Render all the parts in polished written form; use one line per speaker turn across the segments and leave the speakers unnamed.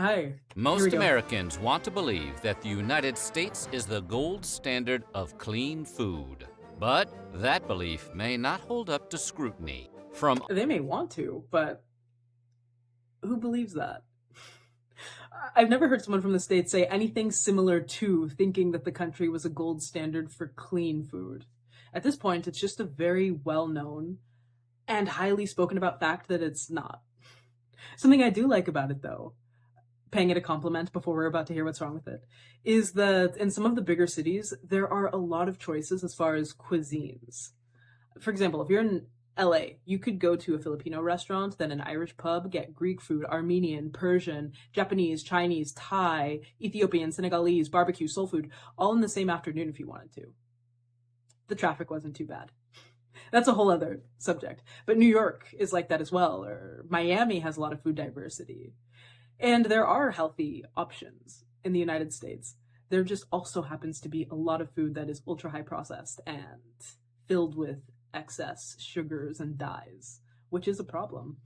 Hi. Here we
Most
go.
Americans want to believe that the United States is the gold standard of clean food. But that belief may not hold up to scrutiny. From
They may want to, but who believes that? I've never heard someone from the States say anything similar to thinking that the country was a gold standard for clean food. At this point, it's just a very well known and highly spoken about fact that it's not. Something I do like about it, though, paying it a compliment before we're about to hear what's wrong with it, is that in some of the bigger cities, there are a lot of choices as far as cuisines. For example, if you're in LA, you could go to a Filipino restaurant, then an Irish pub, get Greek food, Armenian, Persian, Japanese, Chinese, Thai, Ethiopian, Senegalese, barbecue, soul food, all in the same afternoon if you wanted to. The traffic wasn't too bad. That's a whole other subject. But New York is like that as well, or Miami has a lot of food diversity. And there are healthy options in the United States. There just also happens to be a lot of food that is ultra high processed and filled with excess sugars and dyes, which is a problem.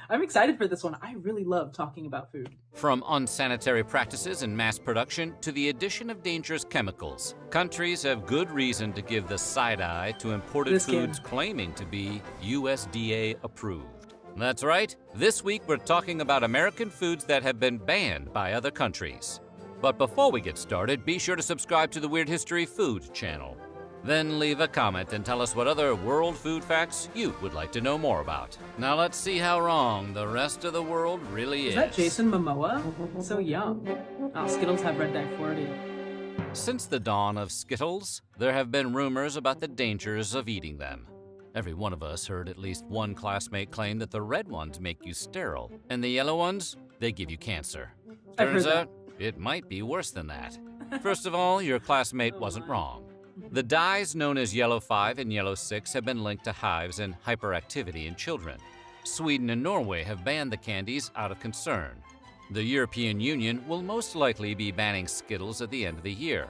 I'm excited for this one. I really love talking about food.
From unsanitary practices in mass production to the addition of dangerous chemicals, countries have good reason to give the side eye to imported
This kid.
foods claiming to be USDA approved. That's right. This week we're talking about American foods that have been banned by other countries. But before we get started, be sure to subscribe to the Weird History Food channel. Then leave a comment and tell us what other world food facts you would like to know more about. Now let's see how wrong the rest of the world really is.
Is that Jason Momoa? So young. Oh, Skittles have red dye 40.
Since the dawn of Skittles, there have been rumors about the dangers of eating them. Every one of us heard at least one classmate claim that the red ones make you sterile, and the yellow ones, they give you cancer.
I've heard
Turns
that.
out, it might be worse than that. First of all, your classmate wasn't wrong. The dyes known as Yellow 5 and Yellow 6 have been linked to hives and hyperactivity in children. Sweden and Norway have banned the candies out of concern. The European Union will most likely be banning Skittles at the end of the year,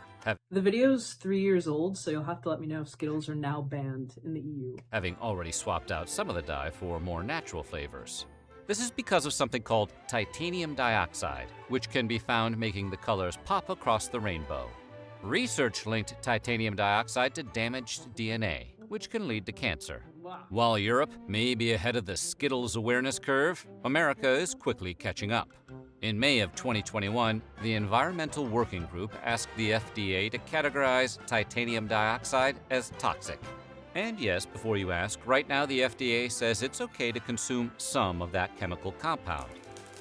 The video's 3 years old, so you'll have to let me know if Skittles are now banned in the EU.
having already swapped out some of the dye for more natural flavors. This is because of something called titanium dioxide, which can be found making the colors pop across the rainbow. Research linked titanium dioxide to damaged DNA, which can lead to cancer.
Wow.
While Europe may be ahead of the Skittles awareness curve, America is quickly catching up. In May of 2021, the Environmental Working Group asked the FDA to categorize titanium dioxide as toxic. And yes, before you ask, right now the FDA says it's okay to consume some of that chemical compound.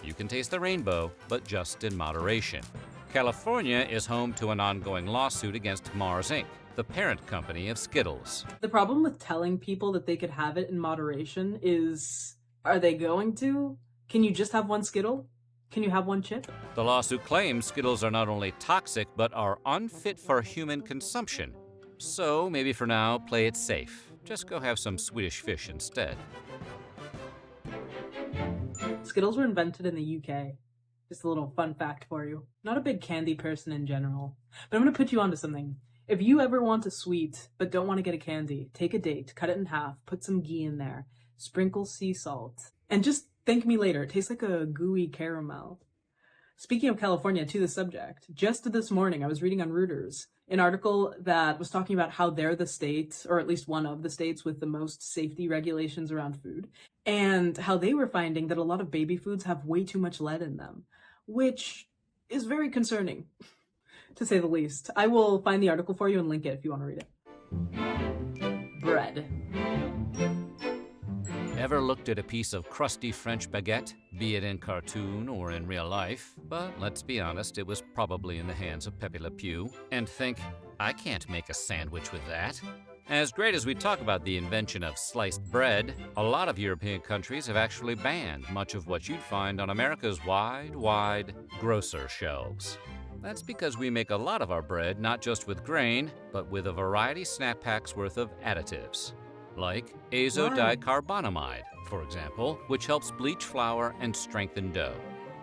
You can taste the rainbow, but just in moderation. California is home to an ongoing lawsuit against Mars Inc., the parent company of Skittles.
The problem with telling people that they could have it in moderation is, are they going to? Can you just have one Skittle? Can you have one chip?
The lawsuit claims Skittles are not only toxic, but are unfit for human consumption. So maybe for now, play it safe. Just go have some Swedish fish instead.
Skittles were invented in the UK. Just a little fun fact for you. Not a big candy person in general, but I'm going to put you onto something. If you ever want a sweet but don't want to get a candy, take a date, cut it in half, put some ghee in there, sprinkle sea salt, and just thank me later. It tastes like a gooey caramel. Speaking of California, to the subject, just this morning I was reading on Reuters an article that was talking about how they're the state, or at least one of the states with the most safety regulations around food, and how they were finding that a lot of baby foods have way too much lead in them, which is very concerning, to say the least. I will find the article for you and link it if you want to read it. Bread.
Ever looked at a piece of crusty French baguette, be it in cartoon or in real life, but let's be honest, it was probably in the hands of Pepe Le Pew, and think, I can't make a sandwich with that? As great as we talk about the invention of sliced bread, a lot of European countries have actually banned much of what you'd find on America's wide grocer shelves. That's because we make a lot of our bread not just with grain, but with a variety snap packs worth of additives. Like azodicarbonamide, for example, which helps bleach flour and strengthen dough.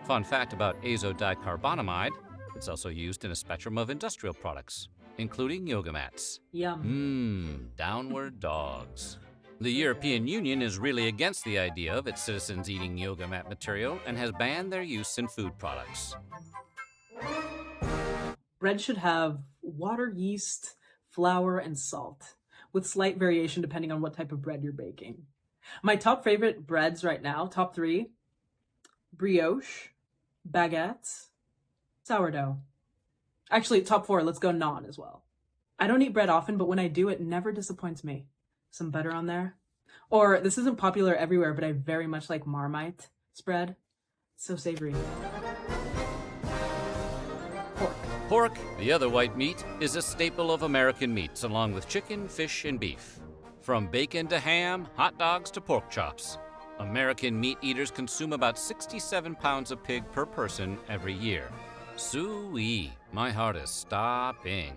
Fun fact about azodicarbonamide, it's also used in a spectrum of industrial products, including yoga mats.
Yum.
Downward dogs. The European Union is really against the idea of its citizens eating yoga mat material and has banned their use in food products.
Bread should have water, yeast, flour, and salt, with slight variation depending on what type of bread you're baking. My top favorite breads right now, top 3, brioche, baguette, sourdough. Actually, top 4, let's go naan as well. I don't eat bread often, but when I do, it never disappoints me. Some butter on there. Or, this isn't popular everywhere, but I very much like Marmite spread. So savory. Pork.
Pork, the other white meat, is a staple of American meats along with chicken, fish, and beef. From bacon to ham, hot dogs to pork chops. American meat eaters consume about 67 pounds of pig per person every year. Soo-wee, my heart is stopping.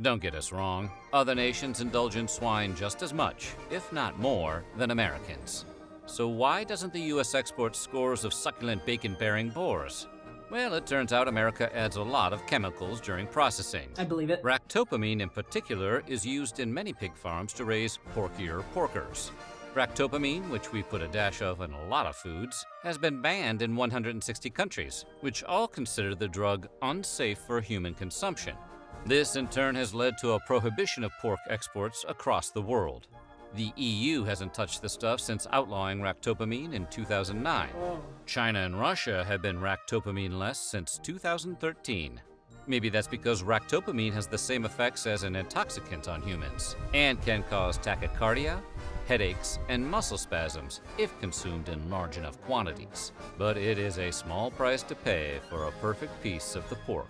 Don't get us wrong, other nations indulge in swine just as much, if not more, than Americans. So why doesn't the U.S. export scores of succulent bacon-bearing boars? Well, it turns out America adds a lot of chemicals during processing.
I believe it.
Ractopamine in particular is used in many pig farms to raise porkier porkers. Ractopamine, which we put a dash of in a lot of foods, has been banned in 160 countries, which all consider the drug unsafe for human consumption. This in turn has led to a prohibition of pork exports across the world. The EU hasn't touched the stuff since outlawing ractopamine in 2009. China and Russia have been ractopamine-less since 2013. Maybe that's because ractopamine has the same effects as an intoxicant on humans and can cause tachycardia, headaches, and muscle spasms if consumed in large enough quantities. But it is a small price to pay for a perfect piece of the pork.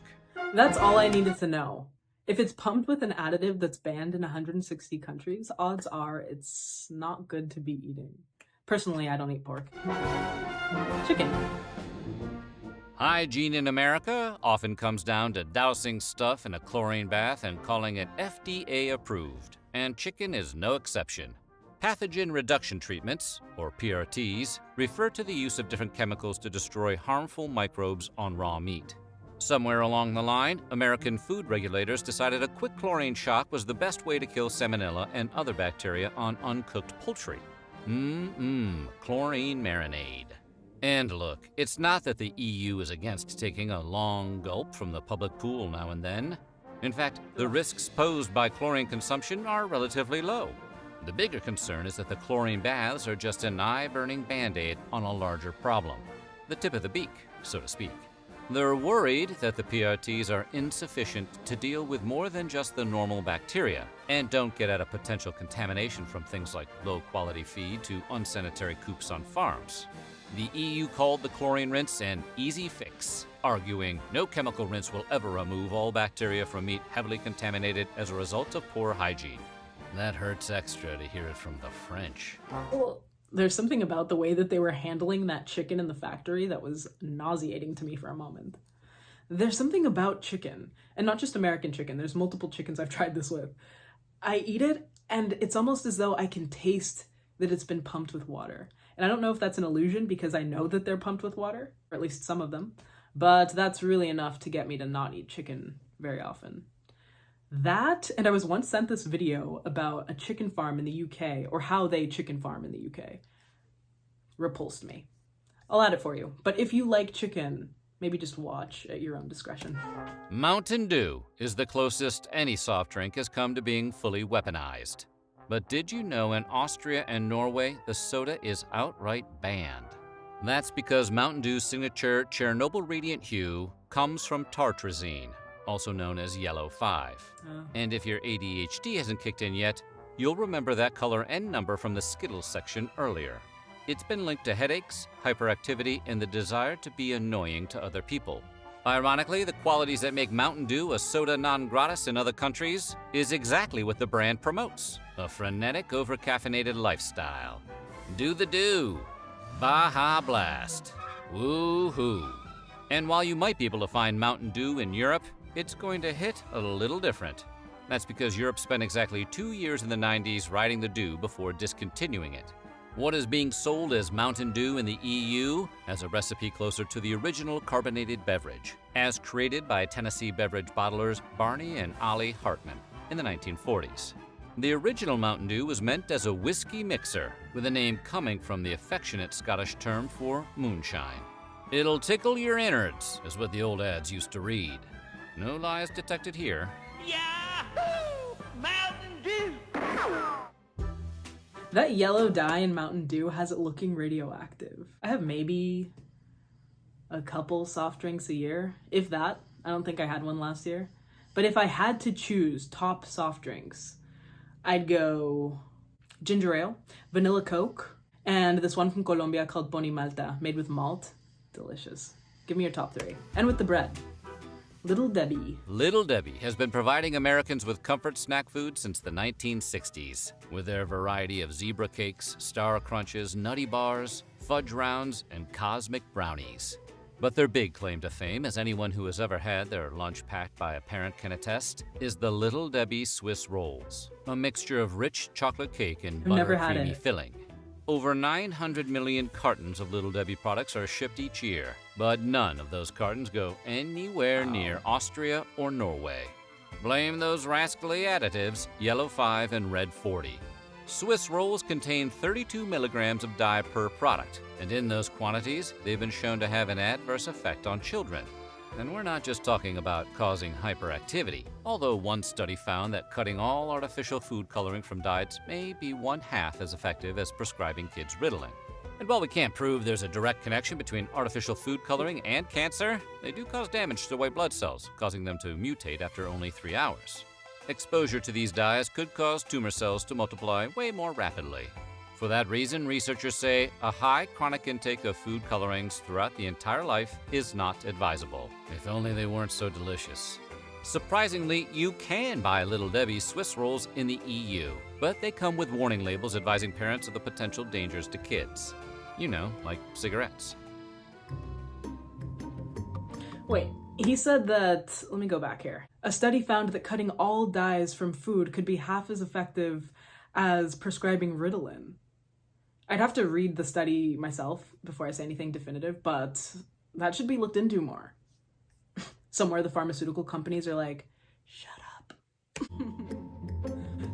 That's all I needed to know. If it's pumped with an additive that's banned in 160 countries, odds are it's not good to be eating. Personally, I don't eat pork. Chicken.
Hygiene in America often comes down to dousing stuff in a chlorine bath and calling it FDA approved, and chicken is no exception. Pathogen reduction treatments, or PRTs, refer to the use of different chemicals to destroy harmful microbes on raw meat. Somewhere along the line, American food regulators decided a quick chlorine shock was the best way to kill salmonella and other bacteria on uncooked poultry. Chlorine marinade. And look, it's not that the EU is against taking a long gulp from the public pool now and then. In fact, the risks posed by chlorine consumption are relatively low. The bigger concern is that the chlorine baths are just an eye-burning band-aid on a larger problem. The tip of the beak, so to speak. They're worried that the PRTs are insufficient to deal with more than just the normal bacteria and don't get at a potential contamination from things like low-quality feed to unsanitary coops on farms. The EU called the chlorine rinse an easy fix, arguing no chemical rinse will ever remove all bacteria from meat heavily contaminated as a result of poor hygiene. That hurts extra to hear it from the French.
Well, there's something about the way that they were handling that chicken in the factory that was nauseating to me for a moment. There's something about chicken, and not just American chicken. There's multiple chickens I've tried this with. I eat it, and it's almost as though I can taste that it's been pumped with water. And I don't know if that's an illusion because I know that they're pumped with water, or at least some of them, but that's really enough to get me to not eat chicken very often. That, and I was once sent this video about a chicken farm in the UK, or how they chicken farm in the UK. Repulsed me. I'll add it for you. But if you like chicken, maybe just watch at your own discretion.
Mountain Dew is the closest any soft drink has come to being fully weaponized. But did you know in Austria and Norway, the soda is outright banned? That's because Mountain Dew's signature Chernobyl radiant hue comes from tartrazine, also known as yellow 5. And if your ADHD hasn't kicked in yet, you'll remember that color and number from the Skittles section earlier. It's been linked to headaches, hyperactivity, and the desire to be annoying to other people. Ironically, the qualities that make Mountain Dew a soda non gratis in other countries is exactly what the brand promotes: a frenetic, over-caffeinated lifestyle. Do the Dew. Baja Blast. Woo-hoo. And while you might be able to find Mountain Dew in Europe, it's going to hit a little different. That's because Europe spent exactly 2 years in the 90s riding the dew before discontinuing it. What is being sold as Mountain Dew in the EU has a recipe closer to the original carbonated beverage, as created by Tennessee beverage bottlers Barney and Ollie Hartman in the 1940s. The original Mountain Dew was meant as a whiskey mixer, with a name coming from the affectionate Scottish term for moonshine. "It'll tickle your innards," is what the old ads used to read. No lies detected here.
Yahoo! Mountain Dew!
That yellow dye in Mountain Dew has it looking radioactive. I have maybe a couple soft drinks a year, if that. I don't think I had one last year. But if I had to choose top soft drinks, I'd go ginger ale, vanilla Coke, and this one from Colombia called Pony Malta, made with malt. Delicious. Give me your top three. And with the bread. Little Debbie.
Little Debbie has been providing Americans with comfort snack food since the 1960s. With their variety of zebra cakes, star crunches, nutty bars, fudge rounds, and cosmic brownies. But their big claim to fame, as anyone who has ever had their lunch packed by a parent can attest, is the Little Debbie Swiss Rolls, a mixture of rich chocolate cake and
never had
butter-creamy
it.
filling. Over 900 million cartons of Little Debbie products are shipped each year, but none of those cartons go anywhere near Austria or Norway. Blame those rascally additives, yellow 5 and red 40. Swiss rolls contain 32 milligrams of dye per product, and in those quantities, they've been shown to have an adverse effect on children. And we're not just talking about causing hyperactivity, although one study found that cutting all artificial food coloring from diets may be 1/2 as effective as prescribing kids Ritalin. And while we can't prove there's a direct connection between artificial food coloring and cancer, they do cause damage to white blood cells, causing them to mutate after only 3 hours. Exposure to these dyes could cause tumor cells to multiply way more rapidly. For that reason, researchers say a high chronic intake of food colorings throughout the entire life is not advisable. If only they weren't so delicious. Surprisingly, you can buy Little Debbie's Swiss rolls in the EU, but they come with warning labels advising parents of the potential dangers to kids. You know, like cigarettes.
Wait, he said that, let me go back here. A study found that cutting all dyes from food could be half as effective as prescribing Ritalin. I'd have to read the study myself before I say anything definitive, but that should be looked into more. Somewhere the pharmaceutical companies are like, shut up.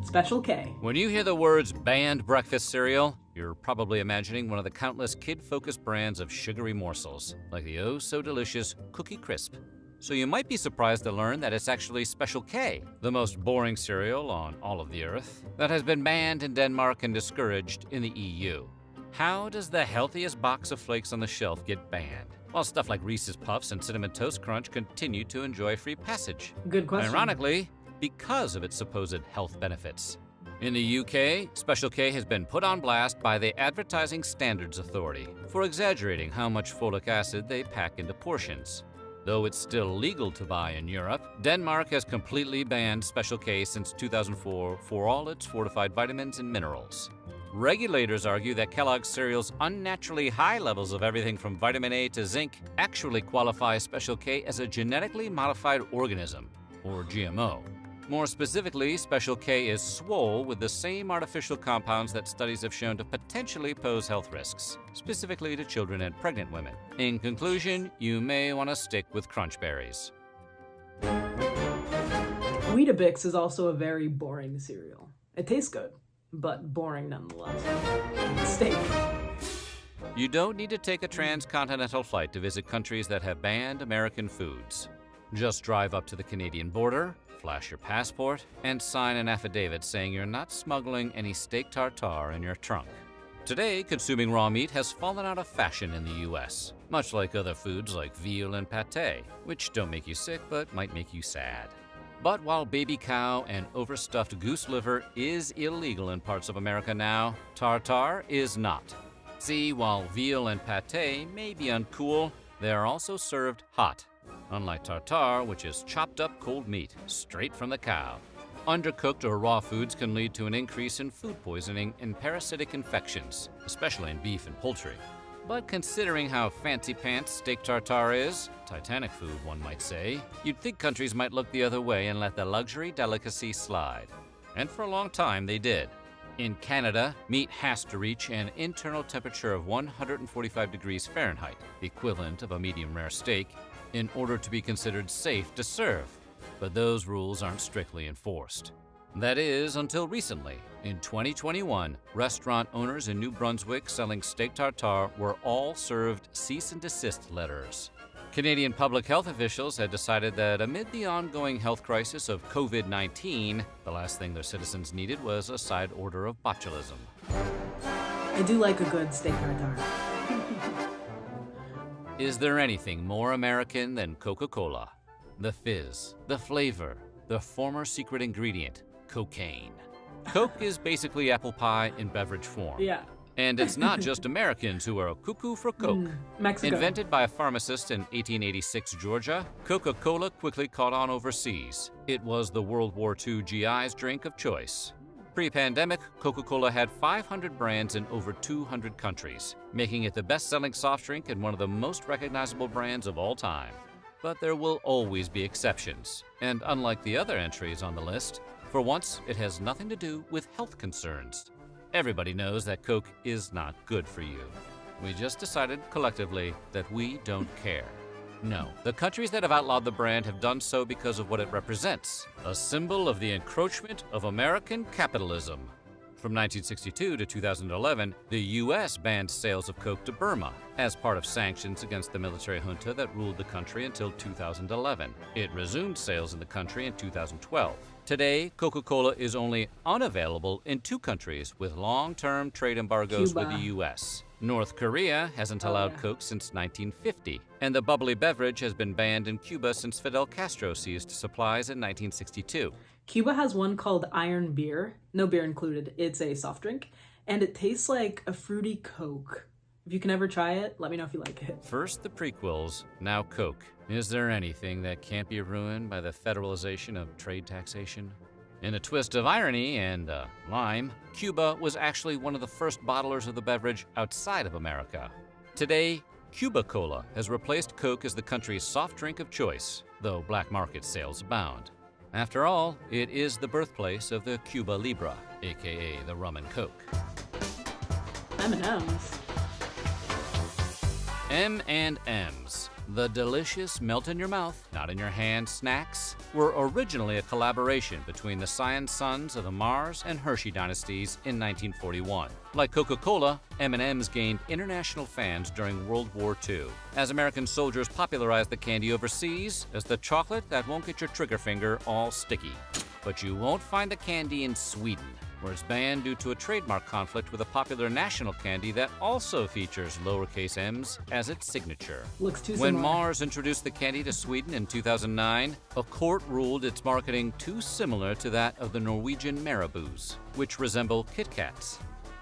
Special K.
When you hear the words banned breakfast cereal, you're probably imagining one of the countless kid-focused brands of sugary morsels, like the oh-so-delicious Cookie Crisp. So you might be surprised to learn that it's actually Special K, the most boring cereal on all of the earth, that has been banned in Denmark and discouraged in the EU. How does the healthiest box of flakes on the shelf get banned, while stuff like Reese's Puffs and Cinnamon Toast Crunch continue to enjoy free passage?
Good question.
Ironically, because of its supposed health benefits. In the UK, Special K has been put on blast by the Advertising Standards Authority for exaggerating how much folic acid they pack into portions. Though it's still legal to buy in Europe, Denmark has completely banned Special K since 2004 for all its fortified vitamins and minerals. Regulators argue that Kellogg's cereal's unnaturally high levels of everything from vitamin A to zinc actually qualify Special K as a genetically modified organism, or GMO. More specifically, Special K is swole with the same artificial compounds that studies have shown to potentially pose health risks, specifically to children and pregnant women. In conclusion, you may want to stick with crunch berries.
Weetabix is also a very boring cereal. It tastes good, but boring nonetheless. Steak.
You don't need to take a transcontinental flight to visit countries that have banned American foods. Just drive up to the Canadian border, flash your passport, and sign an affidavit saying you're not smuggling any steak tartare in your trunk. Today, consuming raw meat has fallen out of fashion in the US, much like other foods like veal and pâté, which don't make you sick but might make you sad. But while baby cow and overstuffed goose liver is illegal in parts of America now, tartare is not. See, while veal and pâté may be uncool, they are also served hot. Unlike tartare, which is chopped up cold meat, straight from the cow. Undercooked or raw foods can lead to an increase in food poisoning and parasitic infections, especially in beef and poultry. But considering how fancy pants steak tartare is, Titanic food one might say, you'd think countries might look the other way and let the luxury delicacy slide. And for a long time they did. In Canada, meat has to reach an internal temperature of 145 degrees Fahrenheit, the equivalent of a medium rare steak, in order to be considered safe to serve, but those rules aren't strictly enforced. That is, until recently. In 2021, restaurant owners in New Brunswick selling steak tartare were all served cease and desist letters. Canadian public health officials had decided that amid the ongoing health crisis of COVID-19, the last thing their citizens needed was a side order of botulism.
I do like a good steak tartare.
Is there anything more American than Coca-Cola? The fizz, the flavor, the former secret ingredient, cocaine. Coke is basically apple pie in beverage form.
Yeah.
And it's not just Americans who are cuckoo for Coke.
Mexico.
Invented by a pharmacist in 1886 Georgia, Coca-Cola quickly caught on overseas. It was the World War II GI's drink of choice. Pre-pandemic, Coca-Cola had 500 brands in over 200 countries, making it the best-selling soft drink and one of the most recognizable brands of all time. But there will always be exceptions. And unlike the other entries on the list, for once, it has nothing to do with health concerns. Everybody knows that Coke is not good for you. We just decided collectively that we don't care. No, the countries that have outlawed the brand have done so because of what it represents, a symbol of the encroachment of American capitalism. From 1962 to 2011, the U.S. banned sales of Coke to Burma as part of sanctions against the military junta that ruled the country until 2011. It resumed sales in the country in 2012. Today, Coca-Cola is only unavailable in 2 countries with long-term trade embargoes
Cuba.
with the U.S. North Korea hasn't allowed Coke since 1950, and the bubbly beverage has been banned in Cuba since Fidel Castro ceased supplies in 1962.
Cuba has one called Iron Beer, no beer included. It's a soft drink, and it tastes like a fruity Coke. If you can ever try it, let me know if you like it.
First the prequels, now Coke. Is there anything that can't be ruined by the federalization of trade taxation? In a twist of irony and lime, Cuba was actually one of the first bottlers of the beverage outside of America. Today, Cuba Cola has replaced Coke as the country's soft drink of choice, though black market sales abound. After all, it is the birthplace of the Cuba Libre, aka the rum and Coke.
M&M's.
M&M's, the delicious melt-in-your-mouth, not-in-your-hand snacks, were originally a collaboration between the Scion sons of the Mars and Hershey dynasties in 1941. Like Coca-Cola, M&M's gained international fans during World War II, as American soldiers popularized the candy overseas as the chocolate that won't get your trigger finger all sticky. But you won't find the candy in Sweden, where it's banned due to a trademark conflict with a popular national candy that also features lowercase m's as its signature.
Looks too
When
similar.
Mars introduced the candy to Sweden in 2009, a court ruled its marketing too similar to that of the Norwegian Marabous, which resemble Kit Kats.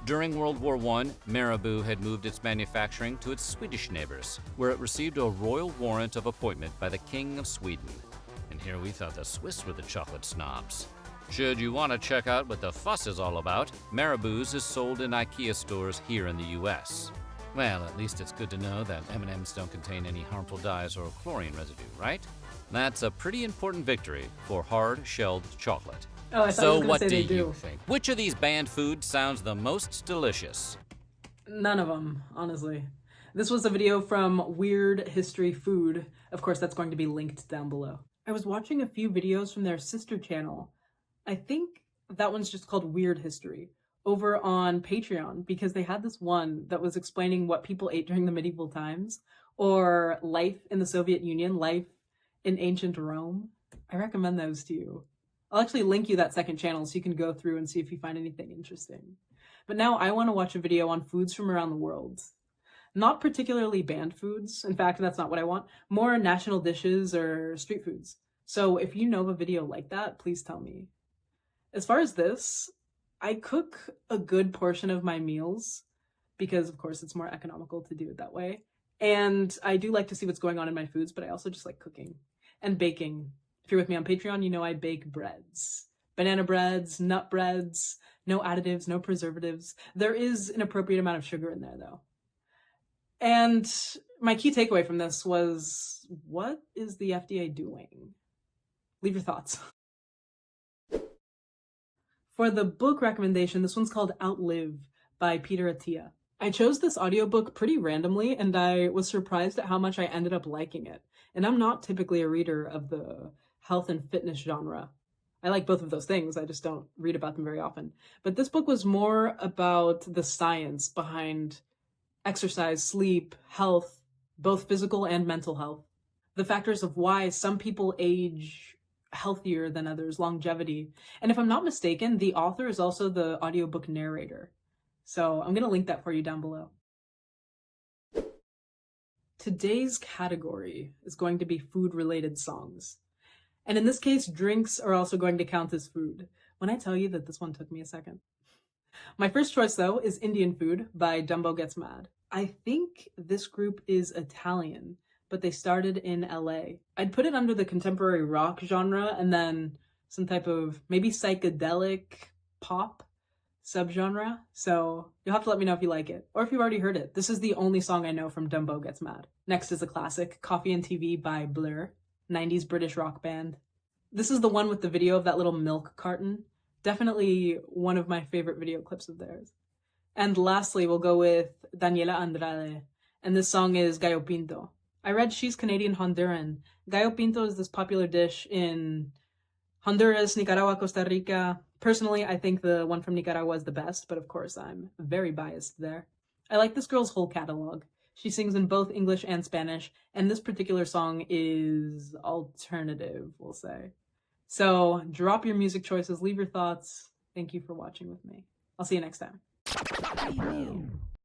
During World War I, Marabou had moved its manufacturing to its Swedish neighbors, where it received a royal warrant of appointment by the King of Sweden. And here we thought the Swiss were the chocolate snobs. Should you want to check out what the fuss is all about, Marabou's is sold in IKEA stores here in the U.S. Well, at least it's good to know that M&M's don't contain any harmful dyes or chlorine residue, right? That's a pretty important victory for hard-shelled chocolate.
Oh, I thought you
So
were gonna
what
say
do
they do.
you think? Which of these banned foods sounds the most delicious?
None of them, honestly. This was a video from Weird History Food. Of course, that's going to be linked down below. I was watching a few videos from their sister channel. I think that one's just called Weird History, over on Patreon, because they had this one that was explaining what people ate during the medieval times, or life in the Soviet Union, life in ancient Rome. I recommend those to you. I'll actually link you that second channel so you can go through and see if you find anything interesting. But now I want to watch a video on foods from around the world. Not particularly banned foods. In fact, that's not what I want. More national dishes or street foods. So if you know of a video like that, please tell me. As far as this, I cook a good portion of my meals because, of course, it's more economical to do it that way. And I do like to see what's going on in my foods, but I also just like cooking and baking. If you're with me on Patreon, you know I bake breads. Banana breads, nut breads, no additives, no preservatives. There is an appropriate amount of sugar in there, though. And my key takeaway from this was, what is the FDA doing? Leave your thoughts. For the book recommendation, this one's called Outlive by Peter Attia. I chose this audiobook pretty randomly, and I was surprised at how much I ended up liking it. And I'm not typically a reader of the health and fitness genre. I like both of those things. I just don't read about them very often. But this book was more about the science behind exercise, sleep, health, both physical and mental health. The factors of why some people age healthier than others, longevity. And if I'm not mistaken, the author is also the audiobook narrator. So I'm going to link that for you down below. Today's category is going to be food-related songs. And in this case, drinks are also going to count as food. When I tell you that this one took me a second. My first choice, though, is Indian Food by Dumbo Gets Mad. I think this group is Italian, but they started in LA. I'd put it under the contemporary rock genre and then some type of maybe psychedelic pop subgenre. So you'll have to let me know if you like it, or if you've already heard it. This is the only song I know from Dumbo Gets Mad. Next is a classic, Coffee and TV by Blur, 90s British rock band. This is the one with the video of that little milk carton. Definitely one of my favorite video clips of theirs. And lastly, we'll go with Daniela Andrade, and this song is Gallo Pinto. I read she's Canadian Honduran. Gallo Pinto is this popular dish in Honduras, Nicaragua, Costa Rica. Personally, I think the one from Nicaragua is the best, but of course I'm very biased there. I like this girl's whole catalog. She sings in both English and Spanish, and this particular song is alternative, we'll say. So drop your music choices, leave your thoughts. Thank you for watching with me. I'll see you next time.